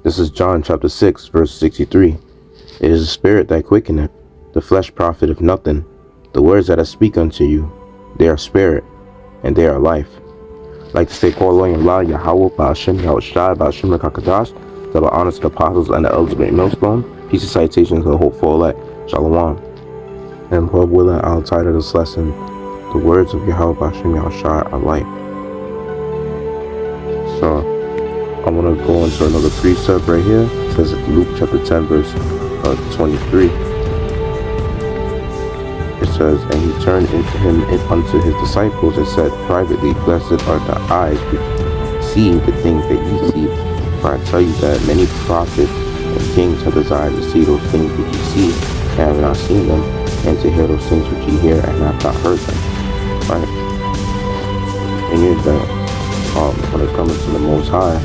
This is John chapter 6, verse 63. It is the spirit that quickeneth, the flesh profiteth nothing. The words that I speak unto you, they are spirit, and they are life. I'd like to say, Yahawah, Bahasham, Yahawashi, Bahasham, Kakadash, double honors to the apostles and the elders of the millstone. Peace and citations to the hopeful elect. Shalom. And Lord willing, I'll title this lesson, The Words of Yahawah, Bahasham, Yahawashi are life. So, I'm going to go into another precept right here. It says Luke chapter 10, verse 23. It says, and he turned him unto his disciples and said privately, blessed are the eyes which see the things that ye see. For I tell you that many prophets and kings have desired to see those things which ye see, and have not seen them, and to hear those things which ye hear, and have not heard them. Right? And here's that when it comes to the Most High,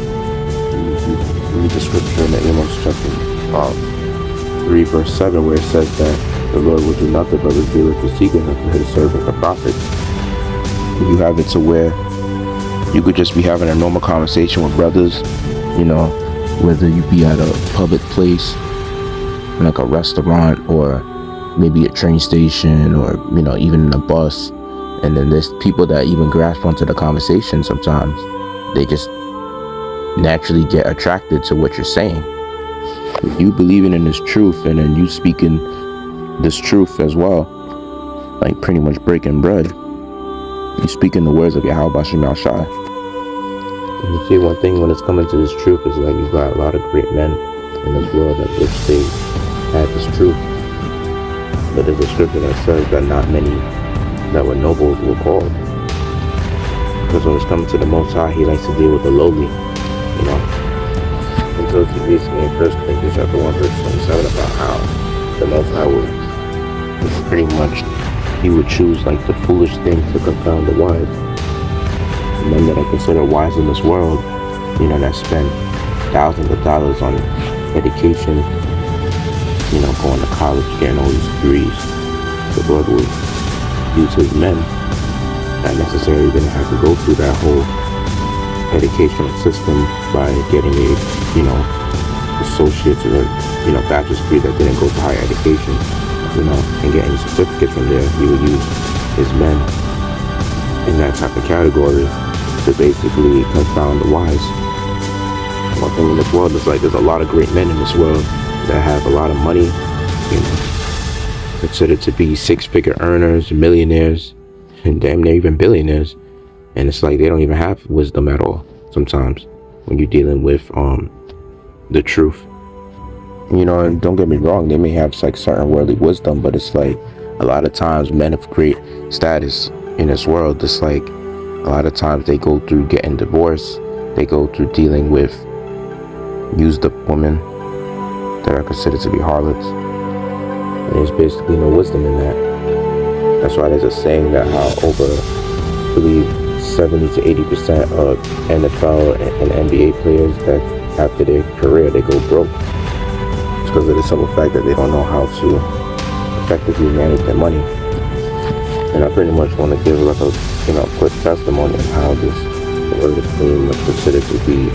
you read the scripture in the Amos chapter 3, verse 7, where it says that the Lord will do nothing but reveal his secret unto his servant the prophet. You have it to where you could just be having a normal conversation with brothers, you know, whether you be at a public place, like a restaurant, or maybe a train station, or, you know, even in a bus. And then there's people that even grasp onto the conversation sometimes. They just naturally get attracted to what you're saying. You believing in this truth, and then you speaking this truth as well, like pretty much breaking bread. You speaking the words of Yahawah, Bahasham, Yahawashi. And you see, one thing when it's coming to this truth is like you've got a lot of great men in this world that wish they had this truth. But there's a scripture that says that not many that were nobles were called. Because when it's coming to the Most High, he likes to deal with the lowly, you know. And so he basically in 1 Corinthians chapter 1, verse 27 about how the Most High would pretty much, he would choose like the foolish thing to confound the wise. The men that are considered wise in this world, you know, that spend thousands of dollars on education, you know, going to college, getting all these degrees. The Lord would use his men, not necessarily going to have to go through that whole educational system by getting a, you know, associate's or, you know, bachelor's degree that didn't go to higher education, you know, and getting certificates from there. He would use his men in that type of category to basically confound the wise. One thing in this world is like there's a lot of great men in this world that have a lot of money, you know, considered to be six-figure earners, millionaires, and damn near even billionaires. And it's like they don't even have wisdom at all sometimes when you're dealing with the truth. You know, and don't get me wrong, they may have like certain worldly wisdom, but it's like a lot of times men of great status in this world, it's like a lot of times they go through getting divorced, they go through dealing with used up women that are considered to be harlots. And there's basically no wisdom in that. That's why there's a saying that how over, I believe, 70 to 80% of NFL and NBA players that after their career they go broke. It's because of the simple fact that they don't know how to effectively manage their money. And I pretty much want to give like a, you know, quick testimony of how this word is pretty much considered to be,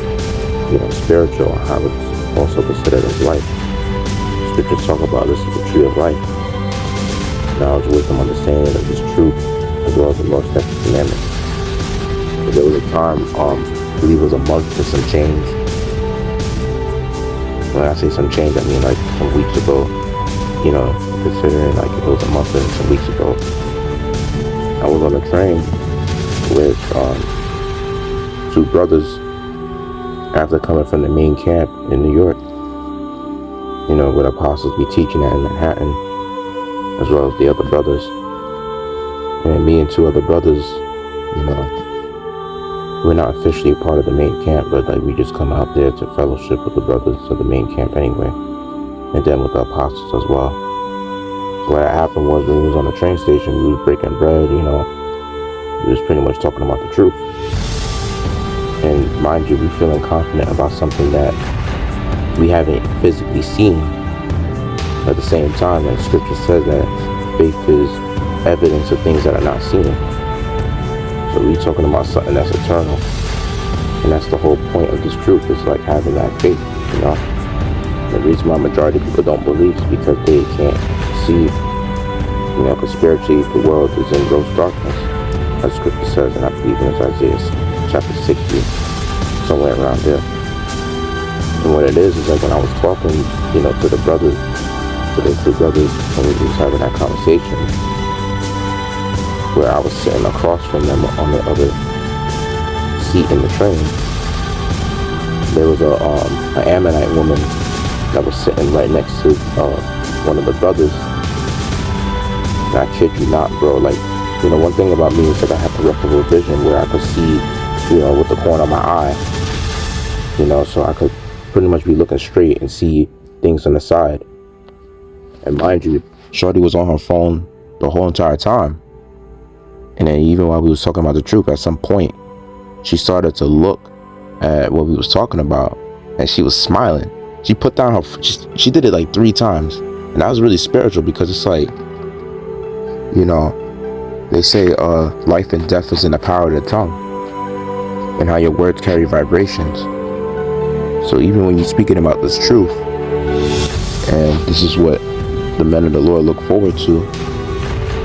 you know, spiritual, and how it's also considered as life. Scriptures talk about this is the tree of life. Knowledge, wisdom, understanding of this truth, as well as the Lord's statutes and commandments. But there was a time, I believe it was a month and some change. When I say some change, I mean like some weeks ago, you know, considering like it was a month and some weeks ago. I was on a train with two brothers after coming from the main camp in New York, you know, where the apostles be teaching at in Manhattan, as well as the other brothers. And me and two other brothers, you know, we're not officially part of the main camp, but like we just come out there to fellowship with the brothers of the main camp anyway, and then with the apostles as well. So what happened was when we was on the train station, we was breaking bread, you know, we was pretty much talking about the truth. And mind you, we feeling confident about something that we haven't physically seen. At the same time, like scripture says that faith is evidence of things that are not seen. So we're talking about something that's eternal. And that's the whole point of this truth, is like having that faith. you know. The reason why majority of people don't believe is because they can't see, you know, because spiritually the world is in gross darkness, as scripture says, and I believe it's Isaiah chapter 60, somewhere around there. And what it is like when I was talking, you know, to the brothers, to those two brothers, when we was having that conversation, where I was sitting across from them on the other seat in the train, there was an Ammonite woman that was sitting right next to one of the brothers. And I kid you not, bro, like, you know, one thing about me is that I have peripheral vision where I could see, you know, with the corner of my eye, you know, so I could pretty much be looking straight and see things on the side. And mind you, Shorty was on her phone the whole entire time. And then even while we was talking about the truth, at some point, she started to look at what we was talking about, and she was smiling. She put down her, she did it like 3 times. And that was really spiritual, because it's like, you know, they say life and death is in the power of the tongue, and how your words carry vibrations. So even when you're speaking about this truth, and this is what the men of the Lord look forward to,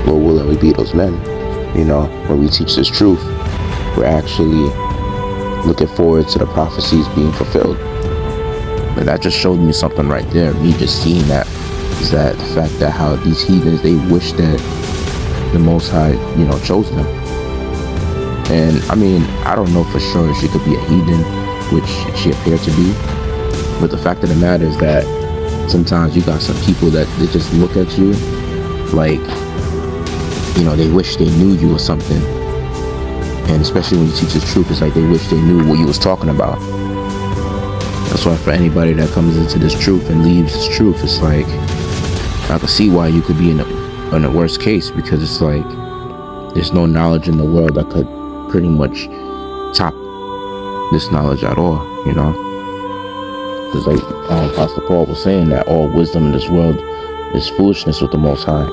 Lord willing, we be those men. You know, when we teach this truth, we're actually looking forward to the prophecies being fulfilled. But that just showed me something right there. Me just seeing that is that the fact that how these heathens, they wish that the Most High, you know, chose them. And I mean, I don't know for sure if she could be a heathen, which she appeared to be. But the fact of the matter is that sometimes you got some people that they just look at you like, you know, they wish they knew you or something. And especially when you teach the truth, it's like they wish they knew what you was talking about. That's why for anybody that comes into this truth and leaves this truth, it's like, I can see why you could be in a worse case, because it's like there's no knowledge in the world that could pretty much top this knowledge at all, you know. Because like Apostle Paul was saying, that all wisdom in this world is foolishness with the Most High.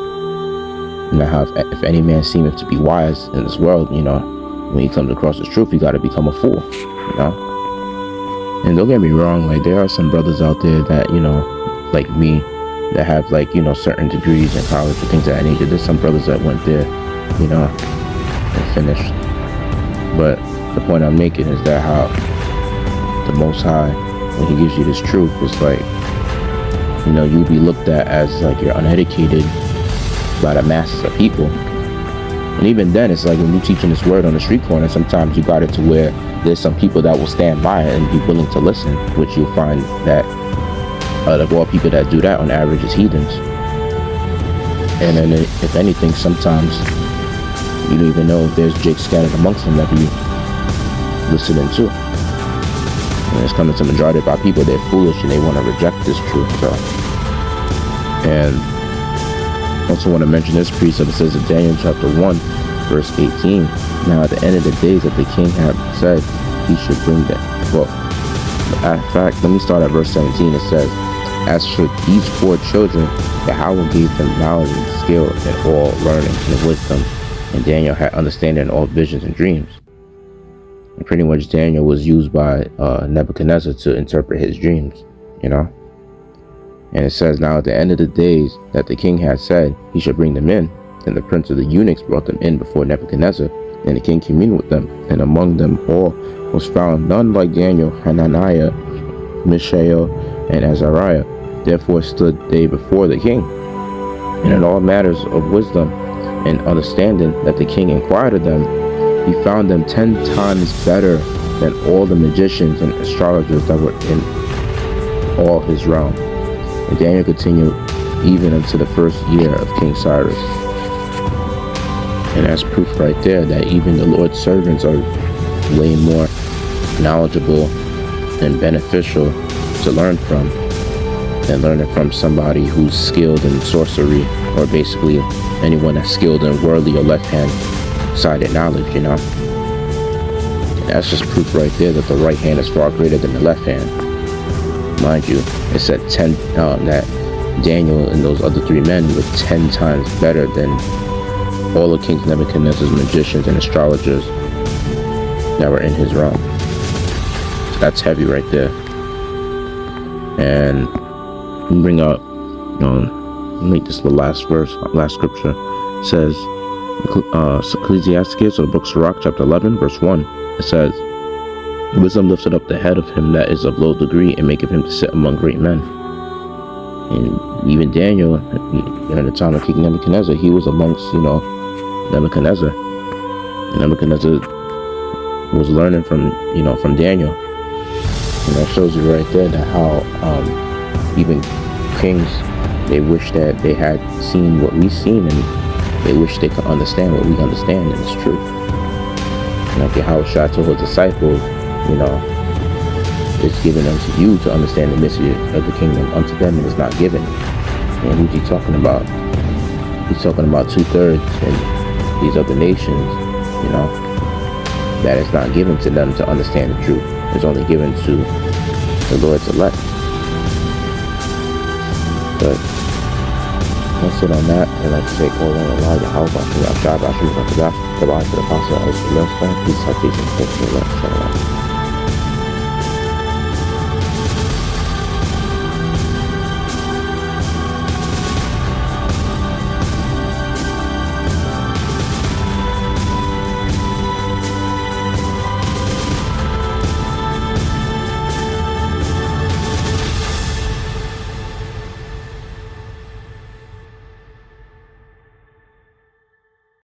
And how if any man seemeth to be wise in this world, you know, when he comes across the truth, you got to become a fool, you know. And don't get me wrong, like there are some brothers out there that, you know, like me, that have like, you know, certain degrees in college and things of that nature. There's some brothers that went there, you know, and finished. But the point I'm making is that how the Most High, when he gives you this truth, it's like, you know, you'll be looked at as like you're uneducated by the masses of people. And even then, it's like when you're teaching this word on the street corner, sometimes you got it to where there's some people that will stand by it and be willing to listen, which you'll find that out of all people that do that on average is heathens. And then if anything, sometimes you don't even know if there's jigs scattered amongst them that you listening to. And it's coming to majority of our people, they're foolish and they want to reject this truth. So, and also want to mention this precept. It says in Daniel chapter 1 verse 18, now at the end of the days that the king had said he should bring them. Well, in fact, let me start at verse 17. It says, as for these 4 children, Yahawah gave them knowledge and skill in all learning and wisdom, and Daniel had understanding in all visions and dreams. And pretty much Daniel was used by Nebuchadnezzar to interpret his dreams, you know. And it says, now at the end of the days that the king had said he should bring them in, and the prince of the eunuchs brought them in before Nebuchadnezzar, and the king communed with them, and among them all was found none like Daniel, Hananiah, Mishael, and Azariah. Therefore stood they before the king. And in all matters of wisdom and understanding that the king inquired of them, he found them 10 times better than all the magicians and astrologers that were in all his realm. And Daniel continued even unto the first year of King Cyrus. And that's proof right there that even the Lord's servants are way more knowledgeable and beneficial to learn from than learning from somebody who's skilled in sorcery, or basically anyone that's skilled in worldly or left-hand sided knowledge, you know. And that's just proof right there that the right hand is far greater than the left hand. Mind you, it said that Daniel and those other 3 men were 10 times better than all of King Nebuchadnezzar's magicians and astrologers that were in his realm. So that's heavy right there. And bring out, make this the last scripture. It says, Ecclesiastes, or the book of Sirach, chapter 11, verse 1. It says, wisdom lifted up the head of him that is of low degree, and maketh him to sit among great men. And even Daniel, in the time of King Nebuchadnezzar, he was amongst, Nebuchadnezzar. And Nebuchadnezzar was learning from Daniel. And that shows you right there that how even kings, they wish that they had seen what we've seen, and they wish they could understand what we understand, and it's true. Like Yahawashi told his disciples, it's given unto you to understand the mystery of the kingdom. Unto them it is not given. And who's he talking about? He's talking about 2/3 in these other nations, that it's not given to them to understand the truth. It's only given to the Lord's elect. But that's it on that. I'd like to say, call on Allah, Yahawah, Bahasham, Yasharahla, the Apostle, as the Lord's Peace, citation, Yasharahla.